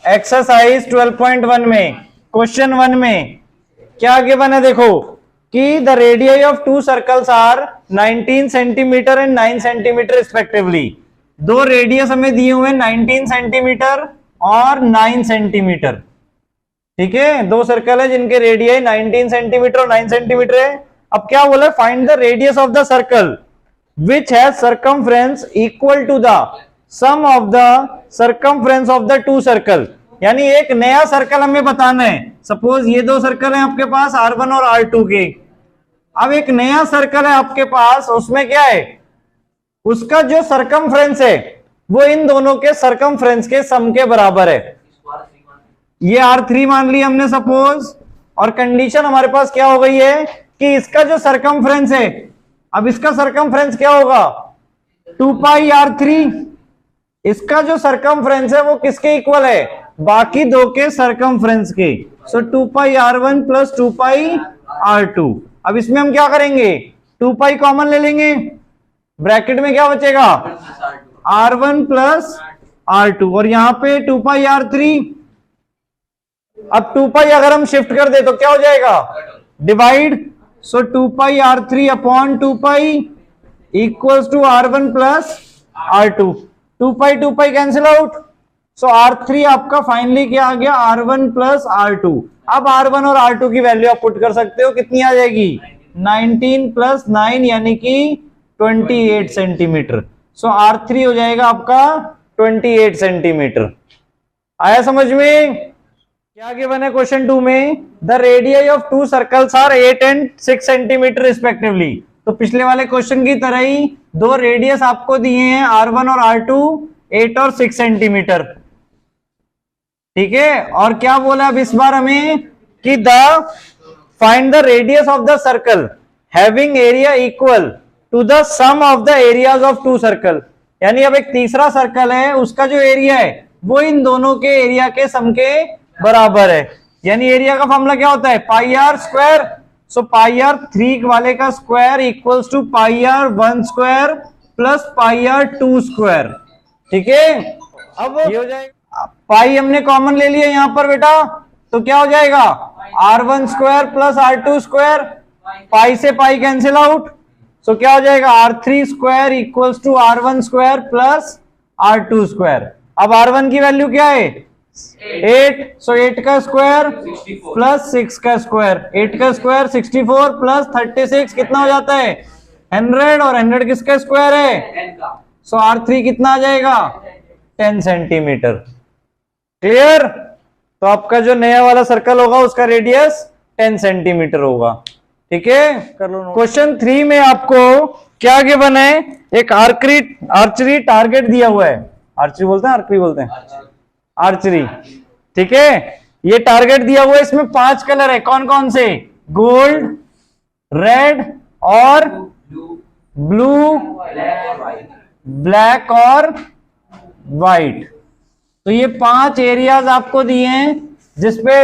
Exercise 12.1 में question 1 में क्या गिवन है, देखो कि the radius of two circles are 19 centimetre and 9 centimetre respectively. दो रेडियस हमें दिए हुए 19 सेंटीमीटर और 9 सेंटीमीटर। ठीक है, दो सर्कल है जिनके रेडियस 19 सेंटीमीटर और 9 सेंटीमीटर है। अब क्या बोला, find the radius of the circle which has circumference equal to the sum of the circumference of the two circle। यानी एक नया सर्कल हमें बताना है। सपोज ये दो सर्कल है आपके पास R1 और R2 के। अब एक नया सर्कल है आपके पास, उसमें क्या है, उसका जो सर्कमफ्रेंस है वो इन दोनों के सर्कमफ्रेंस के सम के बराबर है। ये R3 मान लिया हमने सपोज, और कंडीशन हमारे पास क्या हो गई है कि इसका जो सर्कमफ्रेंस है, अब इसका सर्कमफ्रेंस क्या होगा 2 पाई R3। इसका जो सर्कमफ्रेंस है वो किसके इक्वल है, बाकी दो के सर्कमफ्रेंस के। सो 2 पाई R1 प्लस 2 पाई R2। अब इसमें हम क्या करेंगे, 2 पाई कॉमन ले लेंगे, ब्रैकेट में क्या बचेगा R1 प्लस R2, और यहां पे 2 पाई R3। अब 2 पाई अगर हम शिफ्ट कर दे तो क्या हो जाएगा, divide. So 2 pi R3 upon 2 pi equals to R1 plus R2। 2 pi cancel out. So R3 आपका फाइनली क्या आ गया, R1 प्लस R2। अब R1 और R2 की वैल्यू आप पुट कर सकते हो, कितनी आ जाएगी 19 प्लस 9 यानी कि 28 सेंटीमीटर। सो R3 हो जाएगा आपका 28 सेंटीमीटर। आया समझ में? क्या गिवन है क्वेश्चन 2 में, the radius of two circles are 8 and 6 centimetre respectively. तो पिछले वाले क्वेश्चन की तरह ही दो रेडियस आपको दिए हैं R1 और R2 8 और 6 सेंटीमीटर। ठीक है, और क्या बोला अब इस बार हमें कि the find the radius of the circle having area equal to the sum of the areas of two circle. यानी अब एक तीसरा सर्कल है, उसका जो एरिया है वो इन दोनों के एरिया के सम के बराबर है। यानी एरिया का फॉर्मूला क्या होता है, pi r square. So pi r 3 वाले का square equals to pi r 1 square plus pi r 2 square. ठीक है, अब ये हो जाएगा, पाई हमने कॉमन ले लिया यहां पर बेटा, तो क्या हो जाएगा R1 square plus R2 square, पाई से पाई कैंसिल आउट। सो क्या हो जाएगा R3 square equals to R1 square plus R2 square. अब R1 की वैल्यू क्या है 8। सो 8 का स्क्वायर प्लस 6 का स्क्वायर, 8 का स्क्वायर 64 प्लस 36 कितना हो जाता है 100, और 100 किसका स्क्वायर है। सो R3 कितना आ जाएगा 10 सेंटीमीटर। क्लियर? तो आपका जो नया वाला सर्कल होगा उसका रेडियस 10 सेंटीमीटर होगा। ठीक है, कर लो। क्वेश्चन 3 में आपको क्या गिवन है, एक आर्चरी टारगेट दिया हुआ है। आर्चरी बोलते हैं, आर्चरी बोलते हैं, आर्चरी। ठीक है, ये टारगेट दिया हुआ है, इसमें 5 कलर है। कौन कौन से, गोल्ड, रेड और ब्लू, ब्लैक और व्हाइट। तो ये 5 एरियाज आपको दिए हैं जिसपे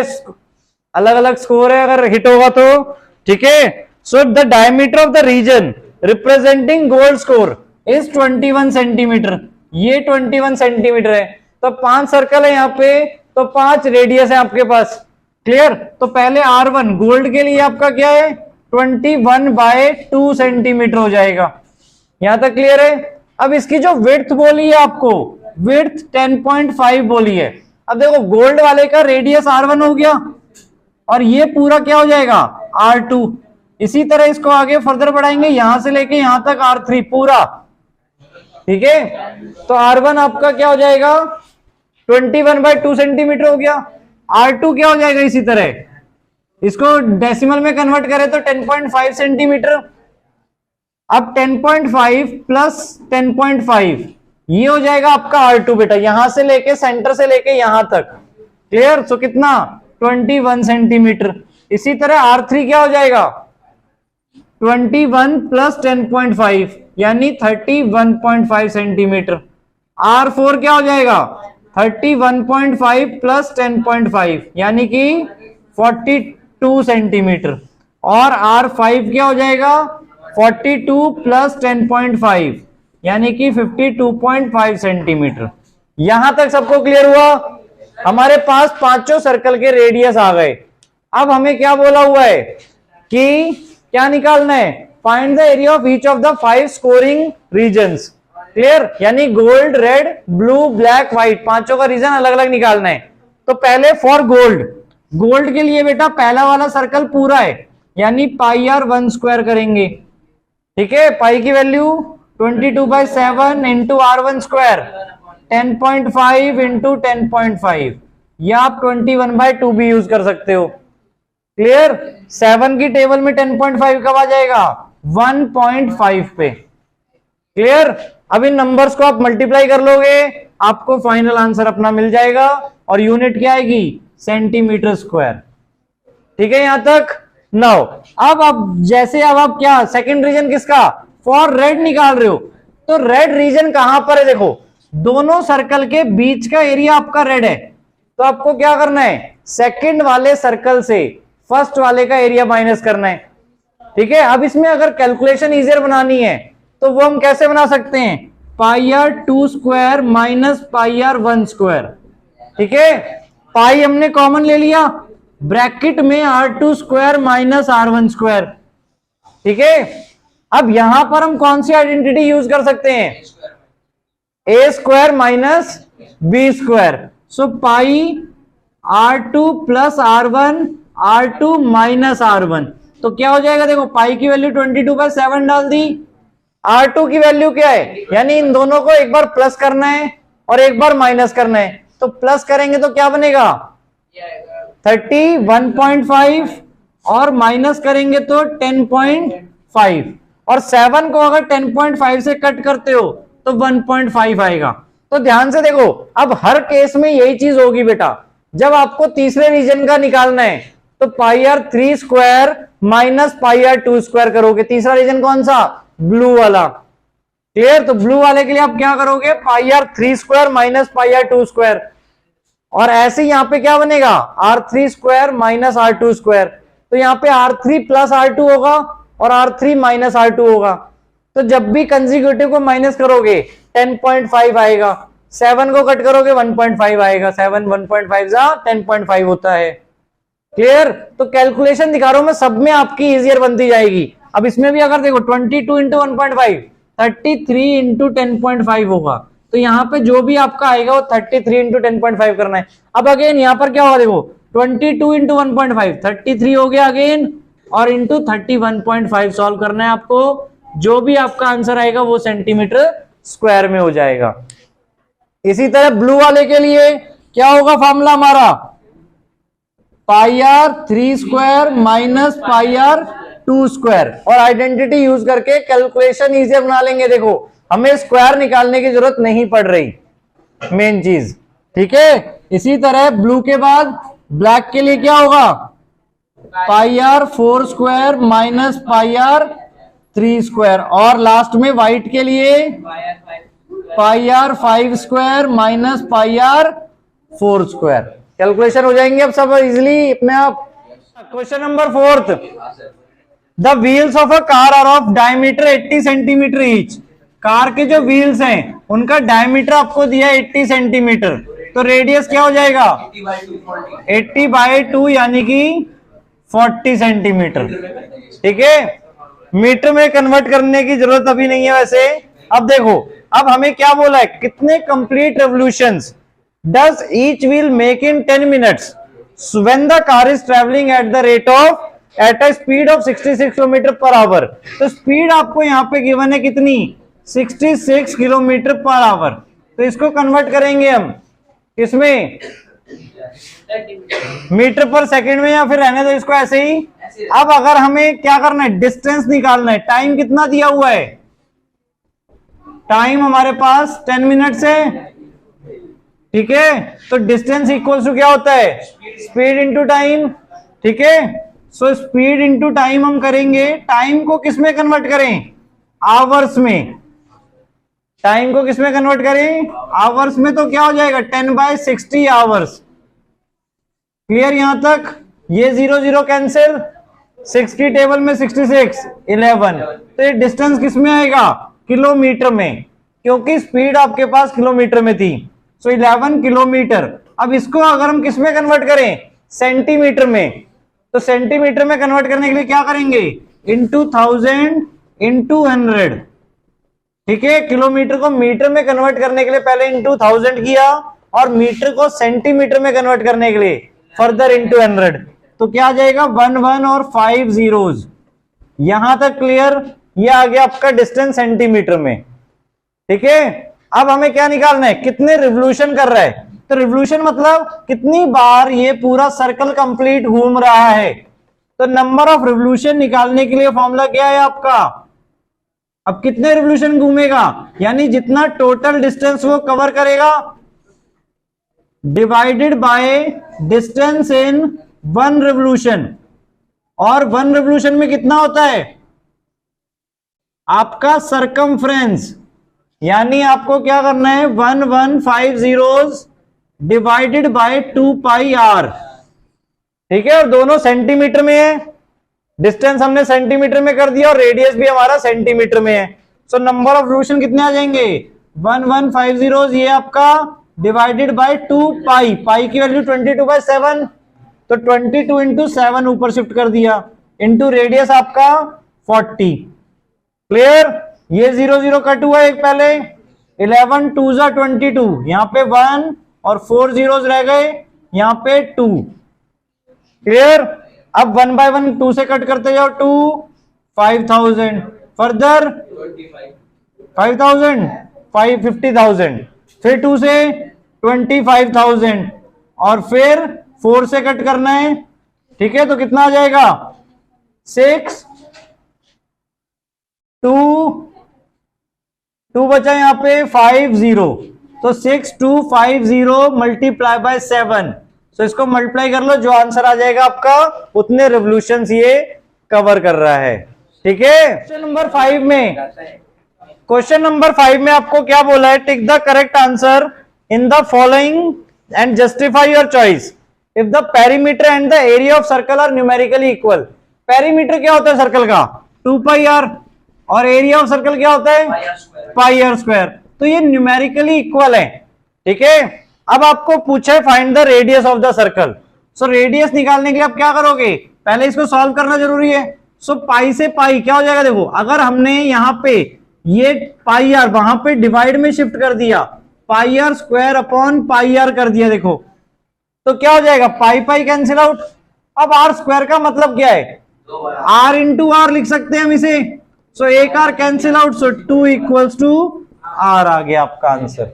अलग अलग स्कोर है अगर हिट होगा तो। ठीक है, so the diameter of the region representing gold score is 21 centimetre. ये 21 सेंटीमीटर है। तो 5 सर्कल है यहाँ पे, तो 5 रेडियस है आपके पास। क्लियर? तो पहले R1 गोल्ड के लिए आपका क्या है 21/2 सेंटीमीटर हो जाएगा। यहां तक क्लियर है? अब इसकी जो विड्थ बोली है आपको, विड्थ 10.5 बोली है। अब देखो गोल्ड वाले का रेडियस R1 हो गया, और ये पूरा क्या हो जाएगा R2। इसी तरह इसको आगे फर्दर बढ़ाएंगे, यहां से लेके यहां तक R3 पूरा। ठीक है, तो R1 आपका क्या हो जाएगा 21/2 सेंटीमीटर हो गया। R2 क्या हो जाएगा इसी तरह, इसको डेसिमल में कन्वर्ट करें तो 10.5 सेंटीमीटर। अब 10.5 प्लस 10.5 ये हो जाएगा आपका R2 बेटा, यहां से लेके सेंटर से लेके यहां तक। क्लियर? सो कितना 21 सेंटीमीटर। इसी तरह R3 क्या हो जाएगा 21 प्लस 10.5 यानी 31.5 सेंटीमीटर। R4 क्या हो जाएगा 31.5 प्लस 10.5 यानी कि 42 सेंटीमीटर। और R5 क्या हो जाएगा 42 प्लस 10.5 यानी कि 52.5 सेंटीमीटर। यहां तक सबको क्लियर हुआ? हमारे पास पांचों सर्कल के रेडियस आ गए। अब हमें क्या बोला हुआ है कि क्या निकालना है, find the area of each of the 5 scoring regions. Clear, यानी gold, red, blue, black, white, पांचों का रीजन अलग अलग निकालना है। तो पहले फॉर गोल्ड, गोल्ड के लिए बेटा पहला वाला सर्कल पूरा है, यानी पाई आर 1 स्क्वायर करेंगे। ठीक है, पाई की value 22/7 into R1 square 10.5 into 10.5, या आप 21/2 भी यूज कर सकते हो। क्लियर, 7 की टेबल में 10.5 कब आ जाएगा, 1.5 पे। क्लियर, अब इन नंबर्स को आप मल्टीप्लाई कर लोगे, आपको फाइनल आंसर अपना मिल जाएगा, और यूनिट क्या आएगी, सेंटीमीटर स्क्वायर। ठीक है यहां तक। नाउ अब जैसे अब आप क्या सेकंड रीजन किसका, फॉर रेड निकाल रहे हो, तो रेड रीजन कहां पर है, देखो दोनों सर्कल के बीच का एरिया आपका रेड है, तो आपको क्या करना है, सेकंड वाले सर्कल से फर्स्ट वाले का एरिया माइनस करना है। ठीक है, अब इसमें अगर कैलकुलेशन इजियर बनानी है तो वो हम कैसे बना सकते हैं, pi r 2 square minus pi r 1 square. ठीक है, पाई हमने कॉमन ले लिया, ब्रैकेट में R2 square minus R1 square. ठीक है, अब यहां पर हम कौन सी आइडेंटिटी यूज कर सकते हैं, ए square minus B square. So पाई R2 plus R1 R2 minus R1, तो क्या हो जाएगा, देखो पाई की वैल्यू 22/7 डाल दी, R2 की वैल्यू क्या है, यानी इन दोनों को एक बार प्लस करना है और एक बार माइनस करना है, तो प्लस करेंगे तो क्या बनेगा 31.5 और माइनस करेंगे तो 10.5, और 7 को अगर 10.5 से कट करते हो तो 1.5 आएगा। तो ध्यान से देखो, अब हर केस में यही चीज होगी बेटा, जब आपको तीसरे रीजन का निकालना है तो pi r 3 square minus pi r 2 square करोगे। तीसरा रीजन कौन सा, ब्लू वाला। क्लियर, तो ब्लू वाले के लिए आप क्या करोगे, pi r 3 square minus pi r 2 square, और ऐसे यहां पे क्या बनेगा, R3 square minus R2 square. तो यहां पे R3 प्लस R2 होगा और R3 माइनस R2 होगा, तो जब भी कंसेक्यूटिव को माइनस करोगे 10.5 आएगा, 7 को कट करोगे 1.5 आएगा, 7 1.5 जा 10.5 होता है। क्लियर, तो कैलकुलेशन दिखा रहा हूं मैं, सब में आपकी इजियर बनती जाएगी। अब इसमें भी अगर देखो 22 इंटू 1.5 33 इंटू 10.5 होगा, तो यहां पे जो भी आपका आएगा वो 33 इंटू 10.5 करना है। अब अगेन यहां पर क्या होगा, देखो 22 इंटू 1.5 33 हो गया अगेन, और इंटू 31.5 सॉल्व करना है आपको, जो भी आपका आंसर आएगा वो सेंटीमीटर स्क्वायर में हो जाएगा। इसी तरह ब्लू वाले के लिए क्या होगा फॉर्मूला हमारा, pi r 3 square minus pi r 2 square, और आइडेंटिटी यूज करके कैलकुलेशन इजी बना लेंगे। देखो हमें स्क्वायर निकालने की जरूरत नहीं पड़ रही, मेन चीज। ठीक है, इसी तरह ब्लू के बाद ब्लैक के लिए क्या होगा, pi r 4 square minus pi r 3 square, और लास्ट में व्हाइट के लिए pi r 5 square minus pi r 4 square. Calculation हो जाएंगे अब सब इजिली अपने आप। Question number 4, the wheels of a car are of diameter 80 centimetre each. Car के जो व्हील्स हैं उनका डायमीटर आपको दिया 80 सेंटीमीटर, तो रेडियस क्या हो जाएगा 80/2 यानी कि 40 सेंटीमीटर। ठीक है, मीटर में कन्वर्ट करने की जरूरत अभी नहीं है वैसे। अब देखो, अब हमें क्या बोला है, कितने complete revolutions does each wheel make in 10 minutes when the car is travelling at the rate of at a speed of 66 kilometre per hour. तो स्पीड आपको यहाँ पे गिवन है कितनी, 66 किलोमीटर पर आवर। तो इसको कन्वर्ट करेंगे हम किसमें, मीटर पर सेकंड में, या फिर रहने दो इसको ऐसे ही। अब अगर हमें क्या करना है, डिस्टेंस निकालना है, टाइम कितना दिया हुआ है, टाइम हमारे पास 10 मिनट्स है। ठीक है, तो डिस्टेंस इक्वल टू क्या होता है, स्पीड इंटू टाइम। ठीक है, सो स्पीड इंटू टाइम हम करेंगे, टाइम को किस में कन्वर्ट करें, आवर्स में। टाइम को किस में कन्वर्ट करें, आवर्स में, तो क्या हो जाएगा 10/60 आवर्स। क्लियर यहां तक, ये 0 0 कैंसिल, 6 की टेबल में 66 11, तो ये डिस्टेंस किस में आएगा, किलोमीटर में, क्योंकि स्पीड आपके पास किलोमीटर में थी। सो 11 किलोमीटर। अब इसको अगर हम किस में कन्वर्ट करें, सेंटीमीटर में, तो सेंटीमीटर में कन्वर्ट करने के लिए क्या करेंगे, इंटू 1000 इंटू 100, ठीक है। किलोमीटर को मीटर में कन्वर्ट करने के लिए पहले इंटू 1000 किया, और मीटर को सेंटीमीटर में कन्वर्ट करने के लिए फर्दर इंटू 100, तो क्या आ जाएगा 11 और 5 zeros। यहां तक क्लियर? ये आ गया आपका डिस्टेंस सेंटीमीटर में, ठीक है। अब हमें क्या निकालना है, कितने रिवोल्यूशन कर रहा है, तो रिवोल्यूशन मतलब कितनी बार ये पूरा सर्कल कंप्लीट घूम रहा है। तो नंबर ऑफ रिवोल्यूशन निकालने के लिए फॉर्मूला क्या है आपका, अब कितने रिवोल्यूशन घूमेगा, यानी जितना टोटल डिस्टेंस वो कवर करेगा divided by distance in 1 revolution. और 1 रिवोल्यूशन में कितना होता है आपका सरकमफ्रेंस, यानी आपको क्या करना है 1150 डिवाइडेड बाय 2 पाई आर, ठीक है। और दोनों सेंटीमीटर में है, डिस्टेंस हमने सेंटीमीटर में कर दिया और रेडियस भी हमारा सेंटीमीटर में है। सो नंबर ऑफ रिवोल्यूशन कितने आ जाएंगे 1150, ये आपका डिवाइडेड बाय 2 पाई, पाई की वैल्यू 22/7, तो 22 इंटू 7 ऊपर शिफ्ट कर दिया, इंटू रेडियस आपका 40। क्लियर? ये 0 0 कट हुआ एक पहले, 11 2 22, यहां पे 1 और 4 zeros रह गए, यहां पे 2। क्लियर? अब 1 by 1 2 से कट करते जाओ, 2 5000, फर्दर 5000 50,000, फिर 2 से 25,000, और फिर 4 से कट करना है, ठीक है। तो कितना आ जाएगा 6 2 बचा यहां पे 50, तो 6250 मल्टीप्लाई बाय 7। तो इसको मल्टीप्लाई कर लो, जो आंसर आ जाएगा आपका उतने रिवोल्यूशंस ये कवर कर रहा है, ठीक है। क्वेश्चन नंबर 5 में आपको क्या बोला है, tick the correct answer in the following and justify your choice if the perimeter and the area of circle are numerically equal. Perimeter क्या होता है सर्कल का 2 पाई आर, और एरिया ऑफ सर्कल क्या होता है पाई आर स्क्वायर, तो ये न्यूमेरिकली इक्वल है, ठीक है। अब आपको पूछा है find the radius of the circle. So radius निकालने के लिए आप क्या करोगे, पहले इसको सॉल्व करना जरूरी है। सो पाई से पाई क्या हो जाएगा, देखो अगर हमने यहां पे ये पाई आर वहां पे डिवाइड में शिफ्ट कर दिया, pi r square upon pi r कर दिया, देखो तो क्या हो जाएगा पाई पाई कैंसिल आउट। अब आर स्क्वायर का मतलब क्या है, आर इंटू आर लिख सकते हैं हम इसे। सो एक r cancel out, so 2 equals to r आ गया आपका आंसर।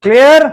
क्लियर?